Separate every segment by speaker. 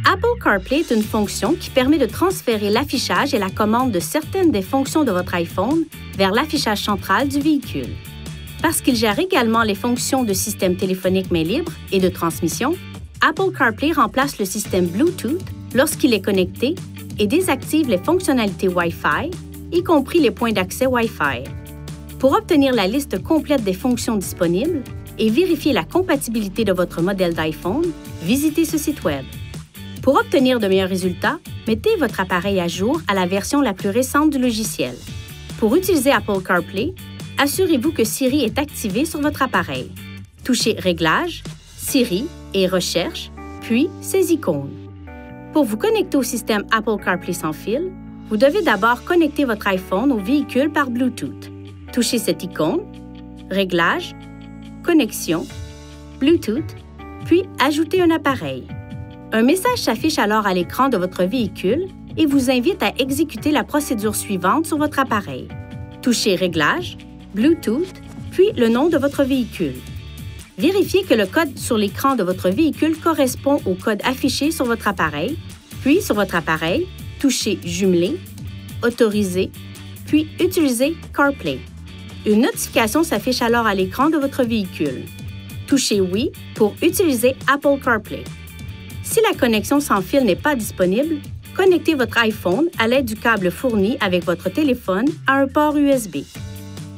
Speaker 1: Apple CarPlay est une fonction qui permet de transférer l'affichage et la commande de certaines des fonctions de votre iPhone vers l'affichage central du véhicule. Parce qu'il gère également les fonctions de système téléphonique main libre et de transmission, Apple CarPlay remplace le système Bluetooth lorsqu'il est connecté et désactive les fonctionnalités Wi-Fi, y compris les points d'accès Wi-Fi. Pour obtenir la liste complète des fonctions disponibles et vérifier la compatibilité de votre modèle d'iPhone, visitez ce site Web. Pour obtenir de meilleurs résultats, mettez votre appareil à jour à la version la plus récente du logiciel. Pour utiliser Apple CarPlay, assurez-vous que Siri est activé sur votre appareil. Touchez Réglages, Siri et Recherche, puis ces icônes. Pour vous connecter au système Apple CarPlay sans fil, vous devez d'abord connecter votre iPhone au véhicule par Bluetooth. Touchez cette icône, Réglages, Connexion, Bluetooth, puis ajoutez un appareil. Un message s'affiche alors à l'écran de votre véhicule et vous invite à exécuter la procédure suivante sur votre appareil. Touchez Réglages, Bluetooth, puis le nom de votre véhicule. Vérifiez que le code sur l'écran de votre véhicule correspond au code affiché sur votre appareil, puis sur votre appareil, touchez Jumeler, Autoriser, puis utilisez CarPlay. Une notification s'affiche alors à l'écran de votre véhicule. Touchez Oui pour utiliser Apple CarPlay. Si la connexion sans fil n'est pas disponible, connectez votre iPhone à l'aide du câble fourni avec votre téléphone à un port USB.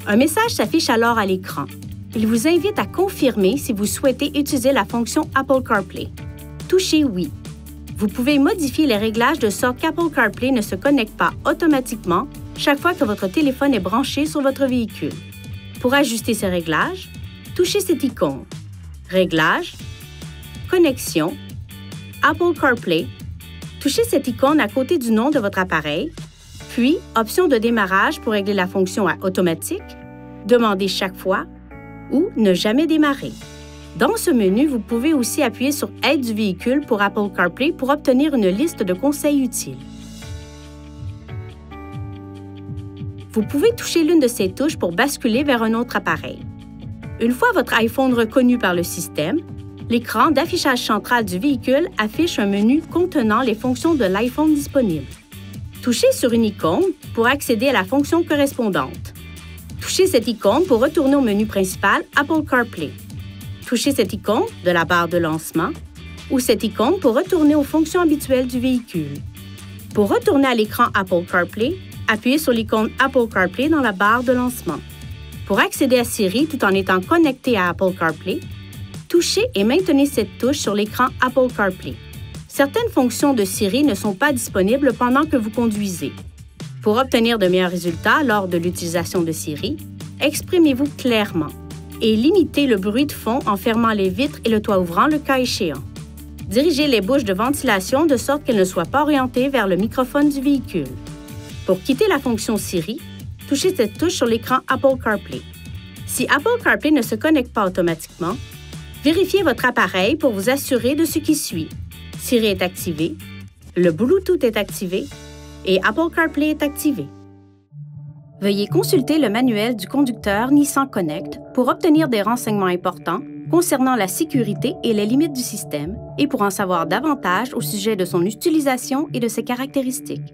Speaker 1: Un message s'affiche alors à l'écran. Il vous invite à confirmer si vous souhaitez utiliser la fonction Apple CarPlay. Touchez Oui. Vous pouvez modifier les réglages de sorte qu'Apple CarPlay ne se connecte pas automatiquement chaque fois que votre téléphone est branché sur votre véhicule. Pour ajuster ces réglages, touchez cette icône. Réglages, Connexion, Apple CarPlay. Touchez cette icône à côté du nom de votre appareil, puis Option de démarrage pour régler la fonction à automatique, demander chaque fois ou ne jamais démarrer. Dans ce menu, vous pouvez aussi appuyer sur Aide du véhicule pour Apple CarPlay pour obtenir une liste de conseils utiles. Vous pouvez toucher l'une de ces touches pour basculer vers un autre appareil. Une fois votre iPhone reconnu par le système, l'écran d'affichage central du véhicule affiche un menu contenant les fonctions de l'iPhone disponibles. Touchez sur une icône pour accéder à la fonction correspondante. Touchez cette icône pour retourner au menu principal Apple CarPlay. Touchez cette icône de la barre de lancement ou cette icône pour retourner aux fonctions habituelles du véhicule. Pour retourner à l'écran Apple CarPlay, appuyez sur l'icône Apple CarPlay dans la barre de lancement. Pour accéder à Siri tout en étant connecté à Apple CarPlay, touchez et maintenez cette touche sur l'écran Apple CarPlay. Certaines fonctions de Siri ne sont pas disponibles pendant que vous conduisez. Pour obtenir de meilleurs résultats lors de l'utilisation de Siri, exprimez-vous clairement et limitez le bruit de fond en fermant les vitres et le toit ouvrant le cas échéant. Dirigez les bouches de ventilation de sorte qu'elles ne soient pas orientées vers le microphone du véhicule. Pour quitter la fonction Siri, touchez cette touche sur l'écran Apple CarPlay. Si Apple CarPlay ne se connecte pas automatiquement, vérifiez votre appareil pour vous assurer de ce qui suit. Siri est activé, le Bluetooth est activé et Apple CarPlay est activé. Veuillez consulter le manuel du conducteur Nissan Connect pour obtenir des renseignements importants concernant la sécurité et les limites du système et pour en savoir davantage au sujet de son utilisation et de ses caractéristiques.